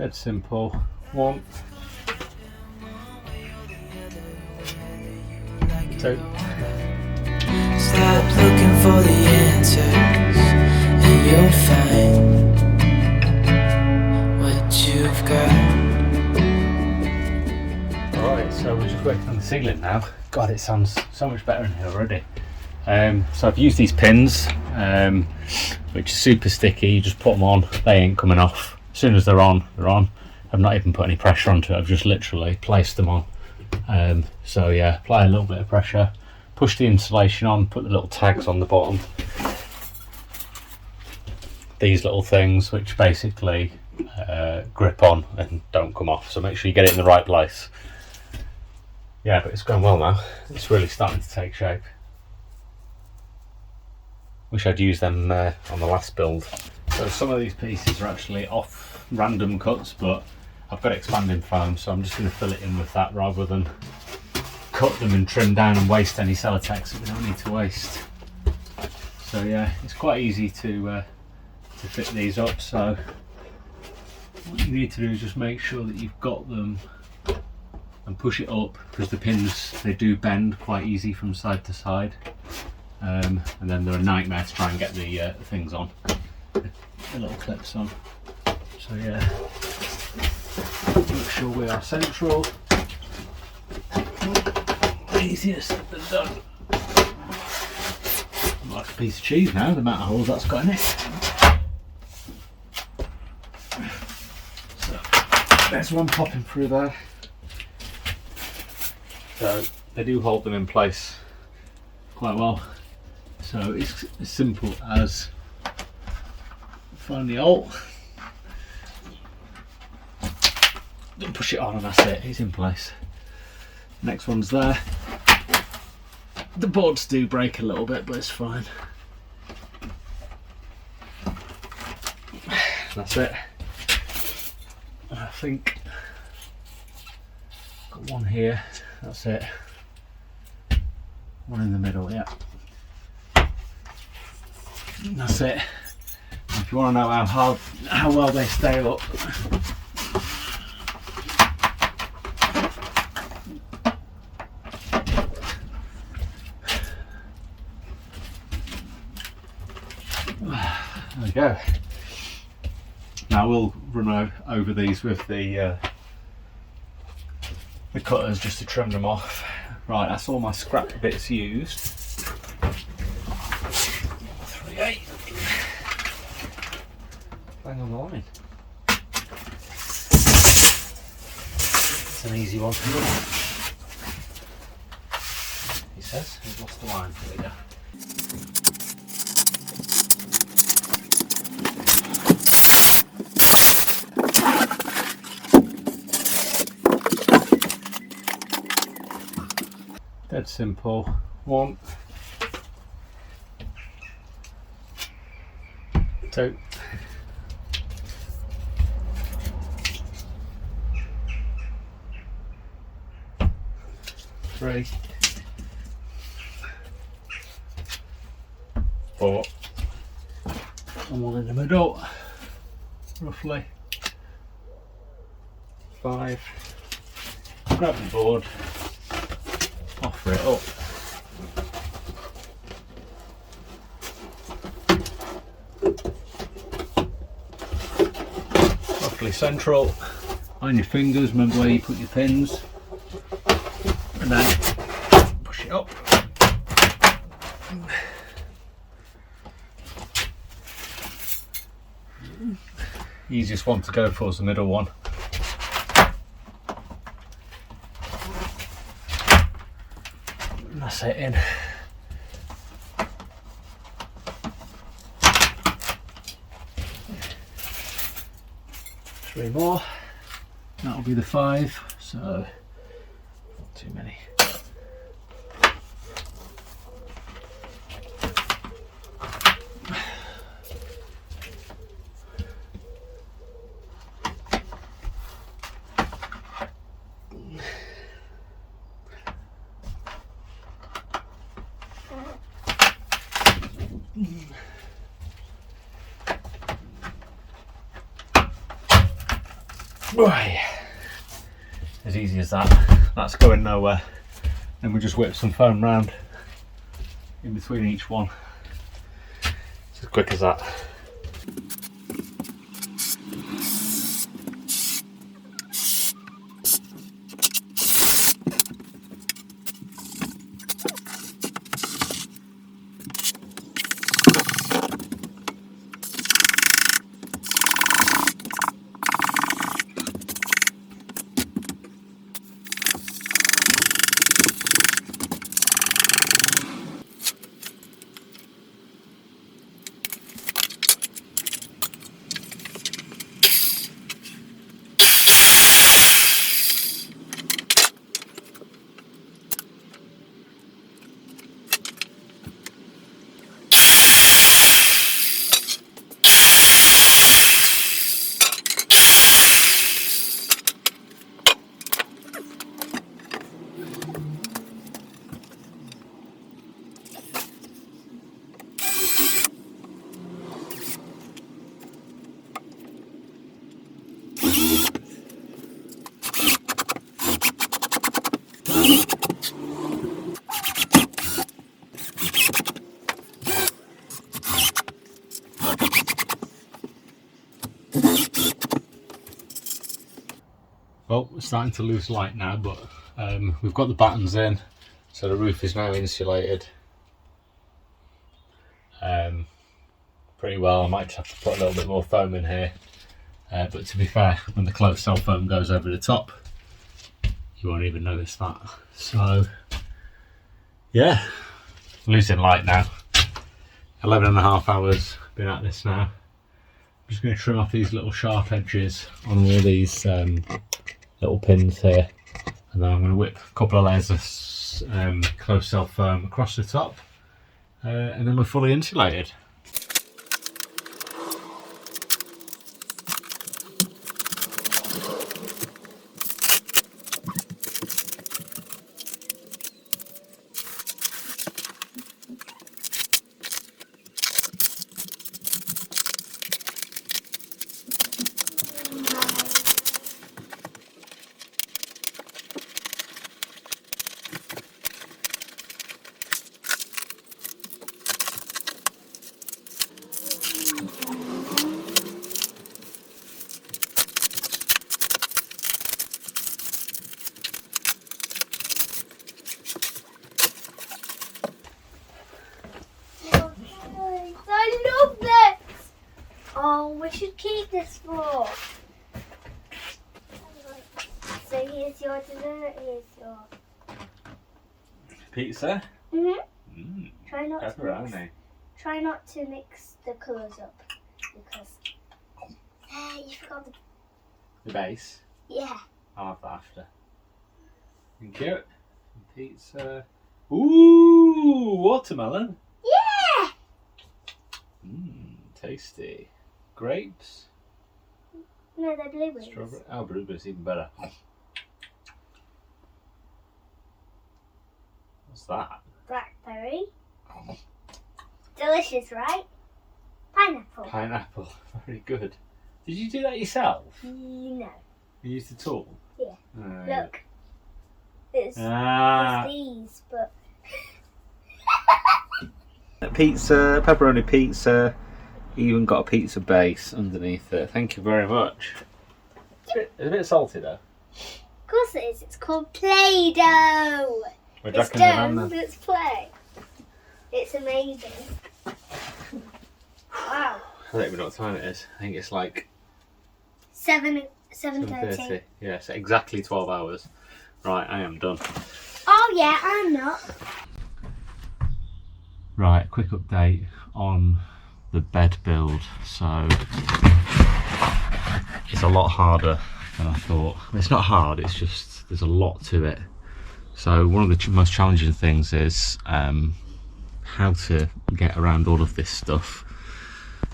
Dead simple. One, two. Stop looking for the answers, and you'll find what you've got. Alright, so we're just working on the ceiling now. God, it sounds so much better in here already. So I've used these pins, which are super sticky. You just put them on, they ain't coming off. As soon as they're on, they're on. I've not even put any pressure onto it, I've just literally placed them on. So yeah, apply a little bit of pressure, push the insulation on, put the little tags on the bottom. These little things which basically grip on and don't come off, so make sure you get it in the right place. Yeah, but it's going well now. It's really starting to take shape. Wish I'd used them on the last build. So some of these pieces are actually off random cuts, but I've got expanding foam, so I'm just going to fill it in with that rather than cut them and trim down and waste any Celotex that we don't need to waste. So yeah, it's quite easy to fit these up. So what you need to do is just make sure that you've got them and push it up, because the pins, they do bend quite easy from side to side. And then they're a nightmare to try and get the things on, the little clips on. So yeah, make sure we are central. Easier said than done. Like a piece of cheese now, the amount of holes that's got in it. So there's one popping through there. So they do hold them in place quite well. So it's as simple as find the hole, then push it on, and that's it, it's in place. Next one's there. The boards do break a little bit, but it's fine. That's it. I think got one here, that's it. One in the middle, yeah. That's it. If you want to know how well they stay up, there we go. Now we'll run over these with the cutters just to trim them off. Right, that's all my scrap bits used. 3/8. Bang on the line. It's an easy one to do. He says he's lost the line. There we go. Dead simple. One, two, three, four, and one in the middle, roughly. 5. Grab the board, offer it up. Roughly central. On your fingers, remember where you put your pins. And then push it up. Easiest one to go for is the middle one. And that's it in. Three more. That'll be the 5. So not too many. Right. As easy as that. That's going nowhere. Then we just whip some foam round in between each one. It's as quick as that. Well, we're starting to lose light now, but we've got the battens in, so the roof is now insulated pretty well. I might just have to put a little bit more foam in here, but to be fair, when the closed cell foam goes over the top, you won't even notice that. So yeah, losing light now. 11.5 hours been at this now. I'm just going to trim off these little sharp edges on all these little pins here, and then I'm going to whip a couple of layers of closed cell foam across the top, and then we're fully insulated. I love this! Oh, we should keep this for. So here's your dessert, here's your Pizza? Try not to mix the colours up, because you forgot The base? yeah. I'll have that after. Thank you. Some pizza. Ooh, watermelon. Yeah! Tasty. Grapes. No, they're blueberries. Strawberry. Oh, blueberries even better. What's that? Blackberry. Delicious, right? Pineapple. Pineapple. Very good. Did you do that yourself? No. You used a tool? Yeah. Oh, Look. It's Ah. these, but Pizza, pepperoni pizza. Even got a pizza base underneath it. Thank you very much. It's a bit salty though. of course it is. It's called Play-Doh. We're It's jacking the dough, van but it's play. It's amazing. Wow. I don't even know what time it is. I think it's like 7:30. 7:30. Yes, exactly 12 hours. Right, I am done. Oh yeah, I'm not. Right, quick update on the bed build. So it's a lot harder than I thought. It's not hard, it's just there's a lot to it. So one of the most challenging things is how to get around all of this stuff.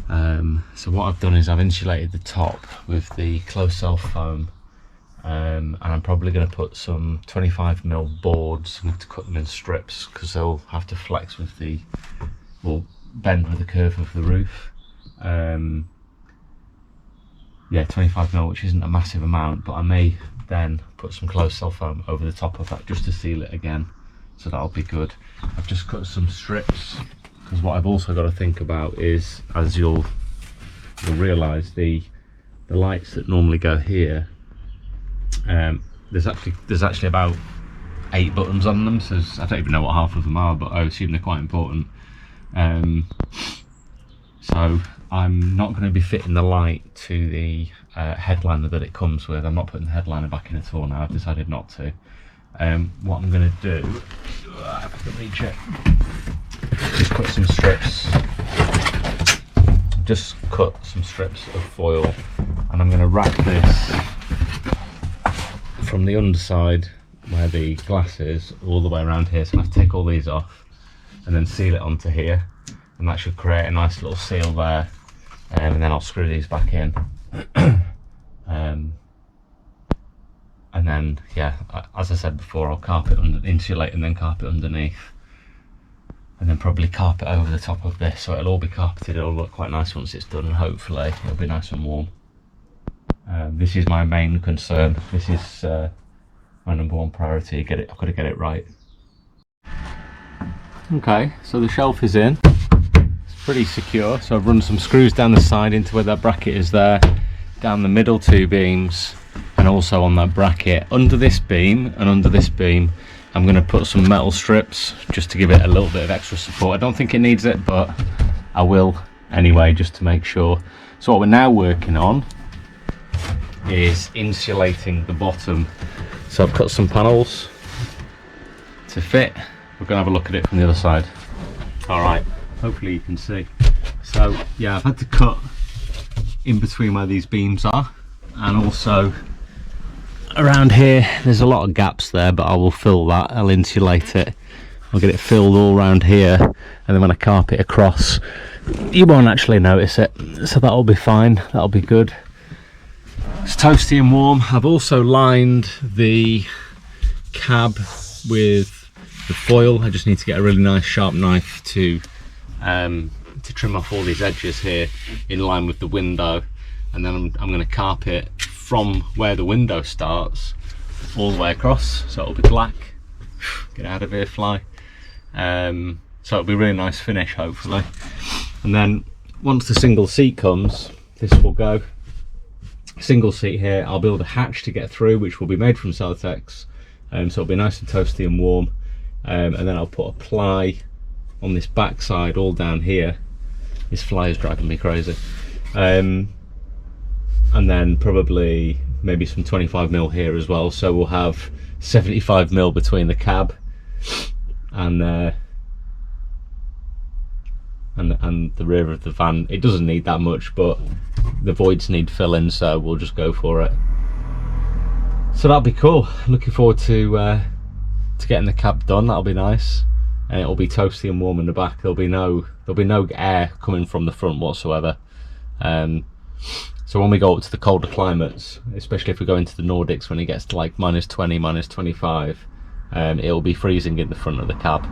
So what I've done is I've insulated the top with the closed cell foam, and I'm probably going to put some 25mm boards. I'm going to cut them in strips because they'll have to flex with the, or bend with the curve of the roof. yeah, 25mm, which isn't a massive amount, but I may then put some closed cell foam over the top of that just to seal it again, so that'll be good. I've just cut some strips, because what I've also got to think about is, as you'll realise, the lights that normally go here, there's actually about 8 buttons on them, so I don't even know what half of them are, but I assume they're quite important. So I'm not going to be fitting the light to the headliner that it comes with. I'm not putting the headliner back in at all now. I've decided not to. What I'm going to do, if I can reach it, is cut some strips. Just cut some strips of foil, and I'm going to wrap this from the underside where the glass is all the way around here. So I have to take all these off and then seal it onto here, and that should create a nice little seal there. And then I'll screw these back in. And then, yeah, as I said before, I'll carpet insulate and then carpet underneath, and then probably carpet over the top of this, so it'll all be carpeted. It'll look quite nice once it's done, and hopefully it'll be nice and warm. This is my main concern. This is my #1 priority. I've got to get it right. Okay, so the shelf is in. It's pretty secure. So I've run some screws down the side into where that bracket is there, down the middle 2 beams, and also on that bracket. Under this beam and under this beam, I'm going to put some metal strips just to give it a little bit of extra support. I don't think it needs it, but I will anyway, just to make sure. So what we're now working on is insulating the bottom. So I've cut some panels to fit. We're going to have a look at it from the other side. All right, hopefully you can see. So yeah, I've had to cut in between where these beams are, and also around here there's a lot of gaps there, but I will fill that. I'll insulate it. I'll get it filled all around here, and then when I carpet across, you won't actually notice it, so that'll be fine. That'll be good. It's toasty and warm. I've also lined the cab with the foil. I just need to get a really nice sharp knife to trim off all these edges here in line with the window, and then I'm going to carpet from where the window starts all the way across, so it'll be black. Get out of here, fly. So it'll be a really nice finish, hopefully. And then once the single seat comes, this will go. Single seat here, I'll build a hatch to get through, which will be made from Celotex, so it'll be nice and toasty and warm. And then I'll put a ply on this back side all down here. This fly is driving me crazy. And then probably maybe some 25mm here as well, so we'll have 75mm between the cab and the rear of the van. It doesn't need that much, but the voids need filling, so we'll just go for it. So that'll be cool. Looking forward to getting the cab done. That'll be nice, and it'll be toasty and warm in the back. There'll be no air coming from the front whatsoever. So when we go up to the colder climates, especially if we go into the Nordics when it gets to like -20, -25, it'll be freezing in the front of the cab.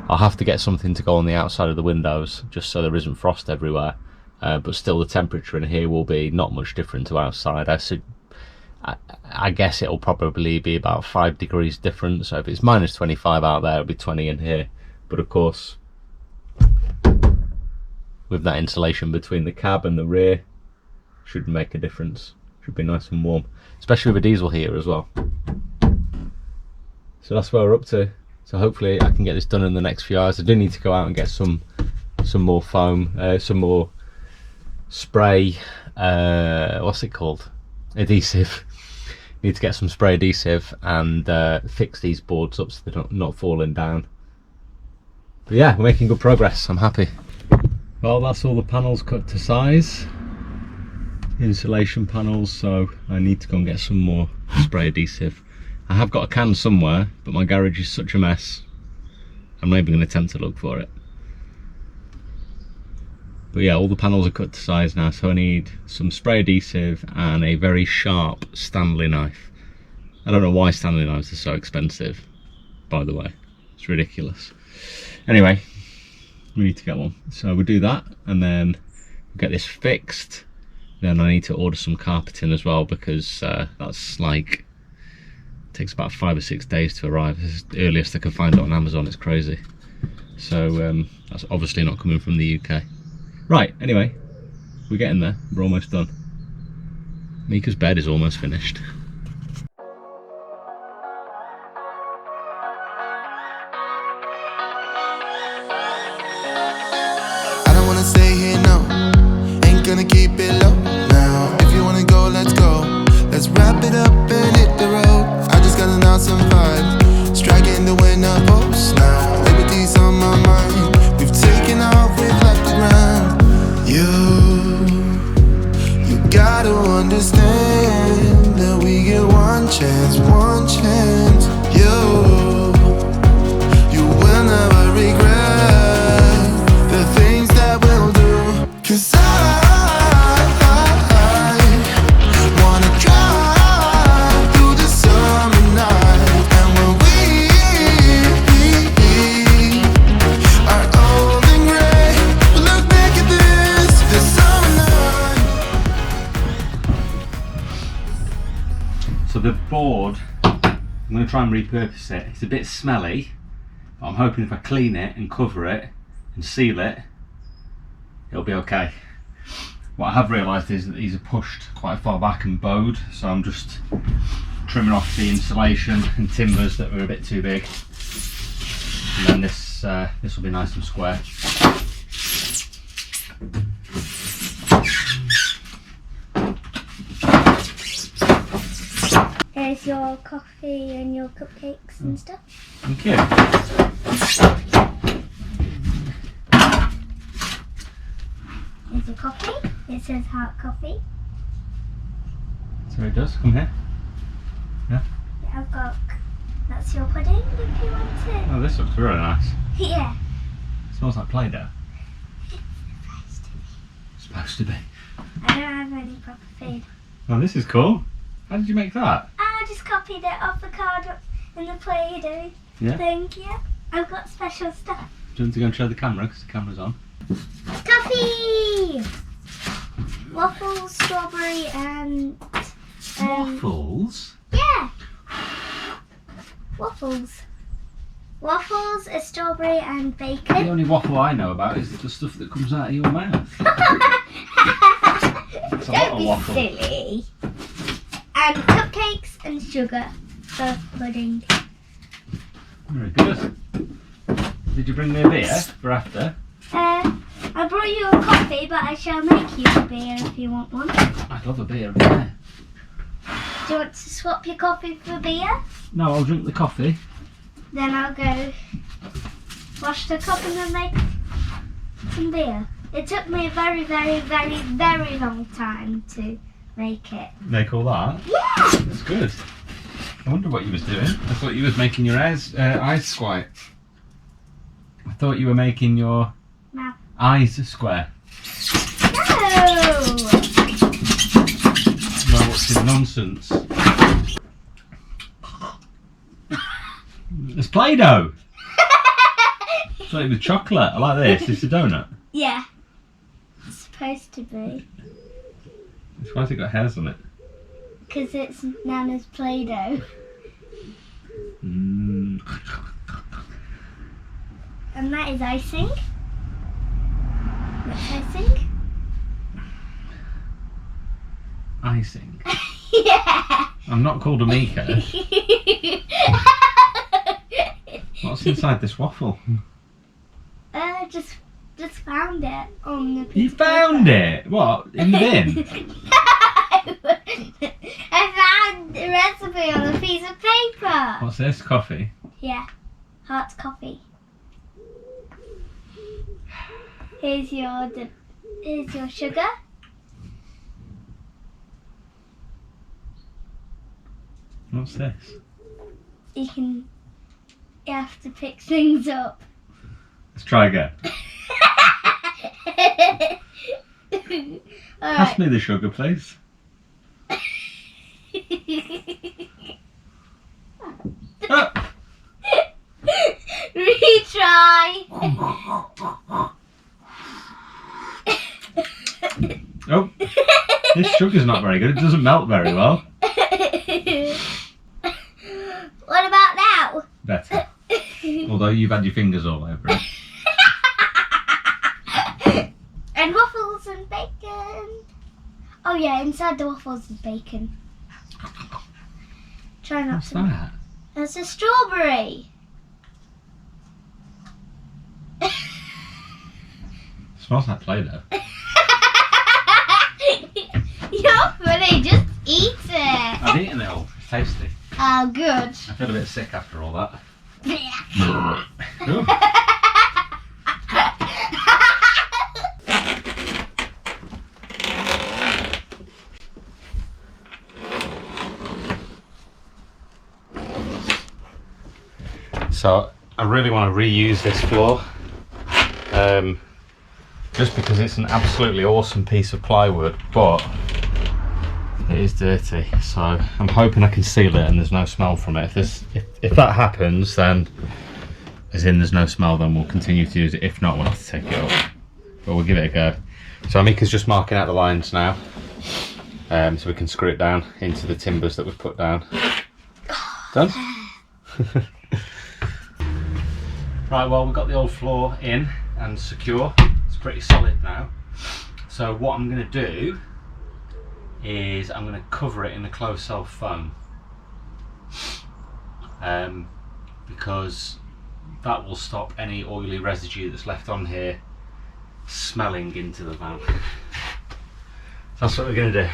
I'll have to get something to go on the outside of the windows just so there isn't frost everywhere, but still the temperature in here will be not much different to outside. I guess it'll probably be about 5 degrees different, so if it's -25 out there, it'll be 20 in here. But of course, with that insulation between the cab and the rear, should make a difference. Should be nice and warm, especially with a diesel heater as well. So that's where we're up to. So hopefully I can get this done in the next few hours. I do need to go out and get some more foam, some more spray, what's it called? Adhesive. Need to get some spray adhesive and fix these boards up so they're not falling down. But yeah, we're making good progress. I'm happy. Well, that's all the panels cut to size. Insulation panels, so I need to go and get some more spray adhesive. I have got a can somewhere, but my garage is such a mess, I'm not even going to attempt to look for it. But yeah, all the panels are cut to size now, so I need some spray adhesive and a very sharp Stanley knife. I don't know why Stanley knives are so expensive, by the way. It's ridiculous. Anyway, we need to get one. So we'll do that, and then we'll get this fixed, Then I need to order some carpeting as well, because that's like, takes about 5 or 6 days to arrive. This is the earliest I can find it on Amazon. It's crazy. So that's obviously not coming from the UK. Right, anyway, we're getting there. We're almost done. Mika's bed is almost finished. I don't wanna stay here, no. Ain't gonna keep it low now. If you wanna go, let's go. Let's wrap it up and hit the road. I just got an awesome vibe, striking the winner post now. Liberty's on my mind. We've taken off, we've left the ground. You gotta understand that we get one chance, one chance. You will never regret the things that we'll do. 'Cause I wanna drive through the summer night. And when we are old and gray, we'll look back at this summer night. So the board, I'm going to try and repurpose it. It's a bit smelly, but I'm hoping if I clean it and cover it and seal it, it'll be okay. What I have realised is that these are pushed quite far back and bowed, so I'm just trimming off the insulation and timbers that were a bit too big, and then this will be nice and square. Here's your coffee and your cupcakes and stuff. Thank you. Here's your coffee. It says hot coffee. So it does, come here. I've got, that's your pudding if you want it. Oh, this looks really nice. Yeah. It smells like Play-Doh. Supposed to be. I don't have any proper food. Oh, this is cool. How did you make that? I just copied it off the card in the Play-Doh Yeah? thing, yeah. I've got special stuff. Do you want to go and show the camera, because the camera's on? Coffee! Waffles, strawberry and... Waffles? Yeah! Waffles. Waffles, a strawberry and The bacon. only waffle I know about is the stuff that comes out of your mouth. It's a lot Don't of be waffle. silly. And cupcakes and sugar for pudding. Very good. Did you bring me a beer for after? I brought you a coffee, but I shall make you a beer if you want one. I'd love a beer. Yeah. Do you want to swap your coffee for beer? No, I'll drink the coffee. Then I'll go wash the cup and then make some beer. It took me a very, very, very, very long time to make it. Make all that? Yeah! That's good. I wonder what you was doing. I thought you was making your eyes square. I thought you were making your Mouth. eyes square. No! Well, what's this nonsense? It's Play-Doh! It's like with chocolate. I like this. It's a donut. Yeah. It's supposed to be. Why has it got hairs on it? Because it's Nana's Play-Doh. Mm. And that is icing. What's icing? Icing. Yeah! I'm not called Amika. What's inside this waffle? Just found it on the piece You of found paper. it? What? In the bin? No! I found the recipe on a piece of paper. What's this? Coffee? Yeah, hot coffee. Here's your sugar. What's this? You have to pick things up. Let's try again. Pass me the sugar, please. Ah! Retry. Oh, This sugar's not very good. It doesn't melt very well. What about now? Better. Although you've had your fingers all over it. And waffles and bacon. Oh yeah, inside the waffles is bacon. Try not What's to. that? That's a strawberry. Smells like Play-Doh. You're funny, just eat it. I've eaten it all. It's tasty. Oh, good. I feel a bit sick after all that. Ooh. So I really want to reuse this floor, just because it's an absolutely awesome piece of plywood, but it is dirty. So I'm hoping I can seal it and there's no smell from it. If that happens, then as in there's no smell, then we'll continue to use it. If not, we'll have to take it off, but we'll give it a go. So Amika's just marking out the lines now, so we can screw it down into the timbers that we've put down. Done? Right, well, we've got the old floor in and secure. It's pretty solid now. So what I'm going to do is I'm going to cover it in a closed cell foam, because that will stop any oily residue that's left on here smelling into the van. So that's what we're going to do.